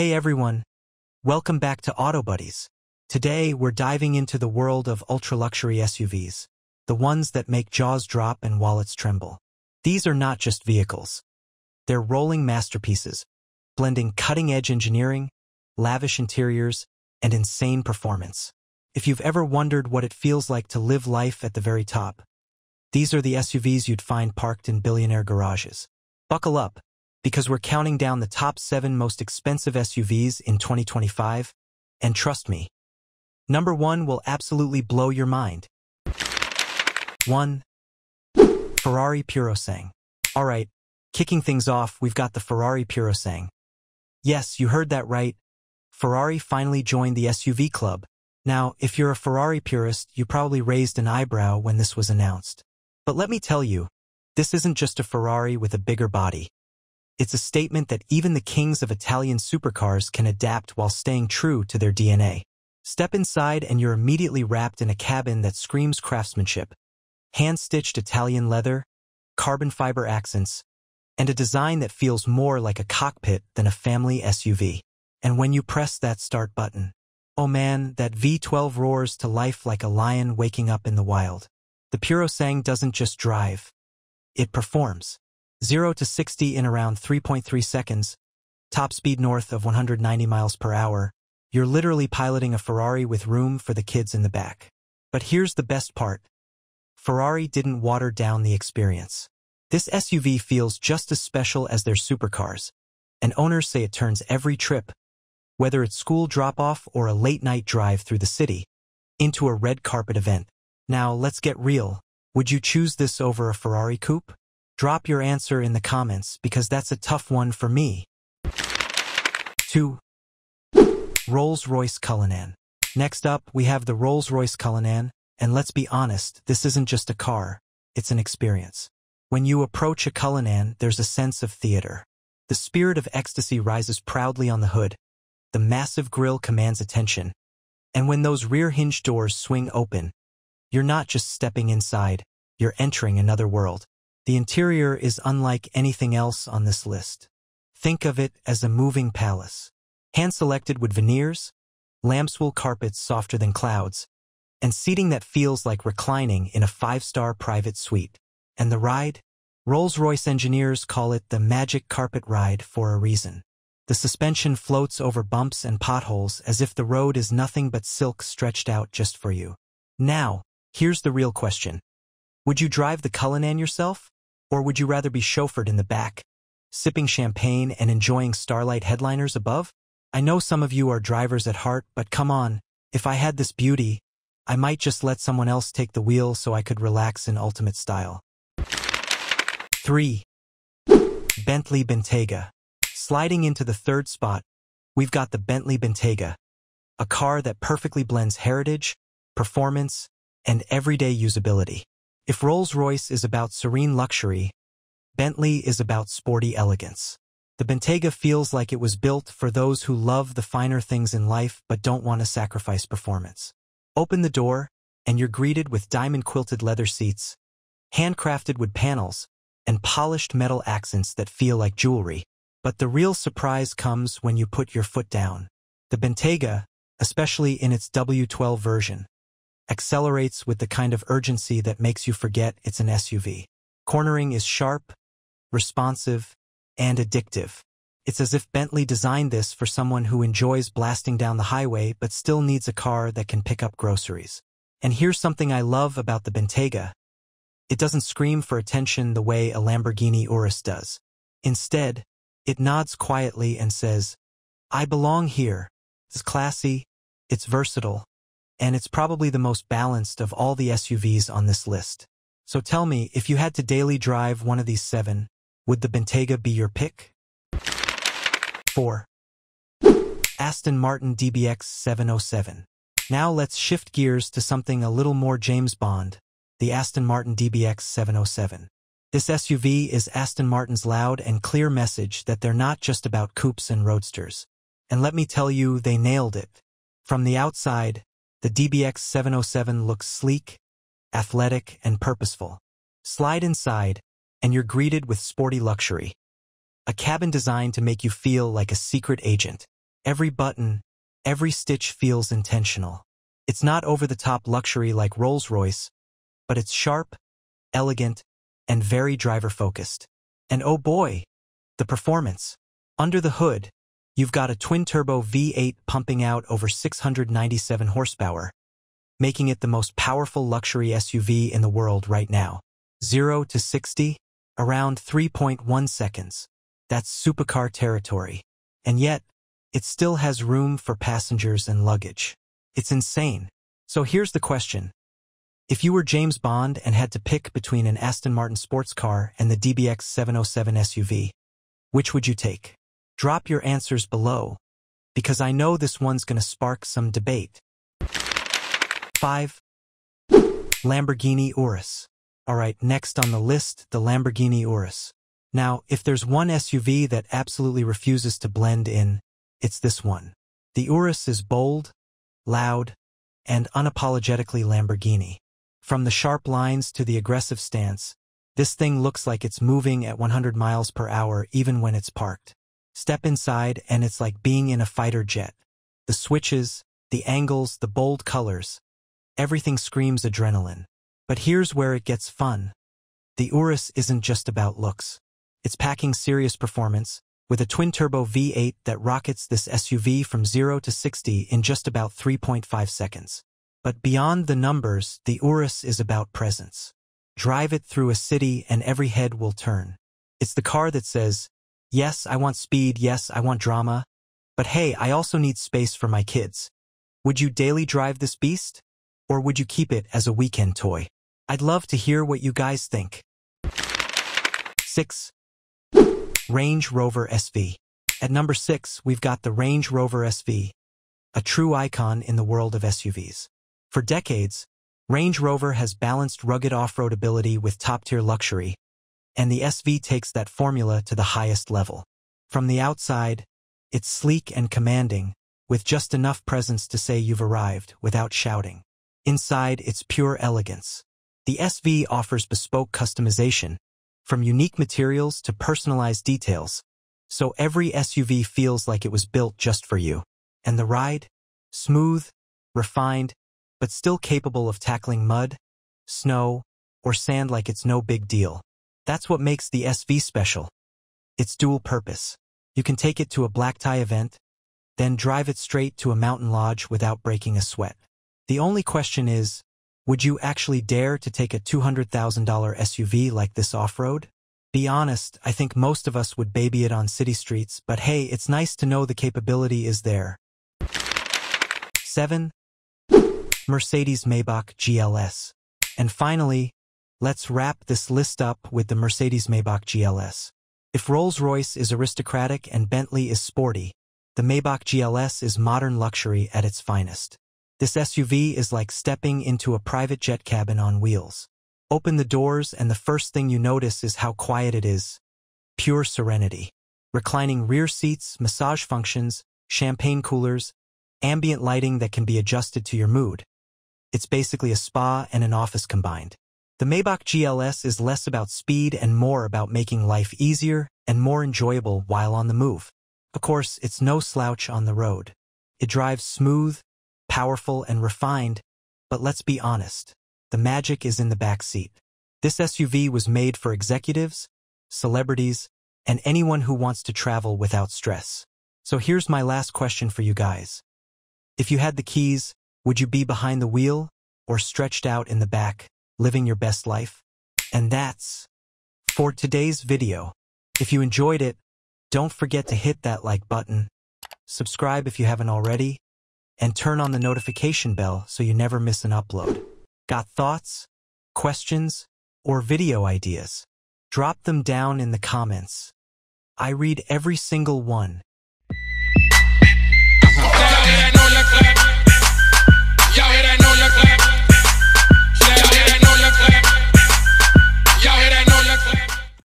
Hey everyone, welcome back to Auto Buddies. Today we're diving into the world of ultra-luxury SUVs, the ones that make jaws drop and wallets tremble. These are not just vehicles. They're rolling masterpieces, blending cutting-edge engineering, lavish interiors, and insane performance. If you've ever wondered what it feels like to live life at the very top, these are the SUVs you'd find parked in billionaire garages. Buckle up, because we're counting down the top 7 most expensive SUVs in 2025, and trust me, number 1 will absolutely blow your mind. 1. Ferrari Purosangue. Alright, kicking things off, we've got the Ferrari Purosangue. Yes, you heard that right. Ferrari finally joined the SUV club. Now, if you're a Ferrari purist, you probably raised an eyebrow when this was announced. But let me tell you, this isn't just a Ferrari with a bigger body. It's a statement that even the kings of Italian supercars can adapt while staying true to their DNA. Step inside and you're immediately wrapped in a cabin that screams craftsmanship. Hand-stitched Italian leather, carbon fiber accents, and a design that feels more like a cockpit than a family SUV. And when you press that start button, oh man, that V12 roars to life like a lion waking up in the wild. The Purosangue doesn't just drive, it performs. 0 to 60 in around 3.3 seconds, top speed north of 190 miles per hour. You're literally piloting a Ferrari with room for the kids in the back. But here's the best part. Ferrari didn't water down the experience. This SUV feels just as special as their supercars, and owners say it turns every trip, whether it's school drop-off or a late-night drive through the city, into a red carpet event. Now, let's get real. Would you choose this over a Ferrari coupe? Drop your answer in the comments because that's a tough one for me. 2. Rolls-Royce Cullinan. Next up, we have the Rolls-Royce Cullinan, and let's be honest, this isn't just a car, it's an experience. When you approach a Cullinan, there's a sense of theater. The spirit of ecstasy rises proudly on the hood. The massive grille commands attention. And when those rear hinge doors swing open, you're not just stepping inside, you're entering another world. The interior is unlike anything else on this list. Think of it as a moving palace. Hand-selected with veneers, lambswool carpets softer than clouds, and seating that feels like reclining in a 5-star private suite. And the ride? Rolls-Royce engineers call it the magic carpet ride for a reason. The suspension floats over bumps and potholes as if the road is nothing but silk stretched out just for you. Now, here's the real question. Would you drive the Cullinan yourself? Or would you rather be chauffeured in the back, sipping champagne and enjoying starlight headliners above? I know some of you are drivers at heart, but come on, if I had this beauty, I might just let someone else take the wheel so I could relax in ultimate style. 3. Bentley Bentayga. Sliding into the third spot, we've got the Bentley Bentayga, a car that perfectly blends heritage, performance, and everyday usability. If Rolls-Royce is about serene luxury, Bentley is about sporty elegance. The Bentayga feels like it was built for those who love the finer things in life but don't want to sacrifice performance. Open the door, and you're greeted with diamond-quilted leather seats, handcrafted wood panels, and polished metal accents that feel like jewelry. But the real surprise comes when you put your foot down. The Bentayga, especially in its W12 version, accelerates with the kind of urgency that makes you forget it's an SUV. Cornering is sharp, responsive, and addictive. It's as if Bentley designed this for someone who enjoys blasting down the highway but still needs a car that can pick up groceries. And here's something I love about the Bentayga. It doesn't scream for attention the way a Lamborghini Urus does. Instead, it nods quietly and says, I belong here. It's classy, it's versatile, and it's probably the most balanced of all the SUVs on this list. So tell me, if you had to daily drive one of these 7, would the Bentayga be your pick? 4. Aston Martin DBX707. Now let's shift gears to something a little more James Bond, the Aston Martin DBX707. This SUV is Aston Martin's loud and clear message that they're not just about coupes and roadsters. And let me tell you, they nailed it. From the outside, the DBX707 looks sleek, athletic, and purposeful. Slide inside, and you're greeted with sporty luxury. A cabin designed to make you feel like a secret agent. Every button, every stitch feels intentional. It's not over-the-top luxury like Rolls-Royce, but it's sharp, elegant, and very driver-focused. And oh boy, the performance. Under the hood, you've got a twin-turbo V8 pumping out over 697 horsepower, making it the most powerful luxury SUV in the world right now. 0 to 60, around 3.1 seconds. That's supercar territory. And yet, it still has room for passengers and luggage. It's insane. So here's the question. If you were James Bond and had to pick between an Aston Martin sports car and the DBX707 SUV, which would you take? Drop your answers below, because I know this one's gonna spark some debate. 5. Lamborghini Urus. Alright, next on the list, the Lamborghini Urus. Now, if there's one SUV that absolutely refuses to blend in, it's this one. The Urus is bold, loud, and unapologetically Lamborghini. From the sharp lines to the aggressive stance, this thing looks like it's moving at 100 miles per hour even when it's parked. Step inside and it's like being in a fighter jet. The switches, the angles, the bold colors, everything screams adrenaline. But here's where it gets fun. The Urus isn't just about looks. It's packing serious performance, with a twin-turbo V8 that rockets this SUV from 0 to 60 in just about 3.5 seconds. But beyond the numbers, the Urus is about presence. Drive it through a city and every head will turn. It's the car that says, yes, I want speed, yes, I want drama, but hey, I also need space for my kids. Would you daily drive this beast? Or would you keep it as a weekend toy? I'd love to hear what you guys think. 6. Range Rover SV. At number 6, we've got the Range Rover SV, a true icon in the world of SUVs. For decades, Range Rover has balanced rugged off-road ability with top-tier luxury, and the SV takes that formula to the highest level. From the outside, it's sleek and commanding, with just enough presence to say you've arrived without shouting. Inside, it's pure elegance. The SV offers bespoke customization, from unique materials to personalized details, so every SUV feels like it was built just for you. And the ride? Smooth, refined, but still capable of tackling mud, snow, or sand like it's no big deal. That's what makes the SV special. It's dual purpose. You can take it to a black tie event, then drive it straight to a mountain lodge without breaking a sweat. The only question is, would you actually dare to take a $200,000 SUV like this off-road? Be honest, I think most of us would baby it on city streets, but hey, it's nice to know the capability is there. 7. Mercedes-Maybach GLS. And finally, let's wrap this list up with the Mercedes-Maybach GLS. If Rolls-Royce is aristocratic and Bentley is sporty, the Maybach GLS is modern luxury at its finest. This SUV is like stepping into a private jet cabin on wheels. Open the doors and the first thing you notice is how quiet it is. Pure serenity. Reclining rear seats, massage functions, champagne coolers, ambient lighting that can be adjusted to your mood. It's basically a spa and an office combined. The Maybach GLS is less about speed and more about making life easier and more enjoyable while on the move. Of course, it's no slouch on the road. It drives smooth, powerful, and refined, but let's be honest, the magic is in the back seat. This SUV was made for executives, celebrities, and anyone who wants to travel without stress. So here's my last question for you guys. If you had the keys, would you be behind the wheel or stretched out in the back, living your best life? And that's for today's video. If you enjoyed it, don't forget to hit that like button, subscribe if you haven't already, and turn on the notification bell so you never miss an upload. Got thoughts, questions, or video ideas? Drop them down in the comments. I read every single one,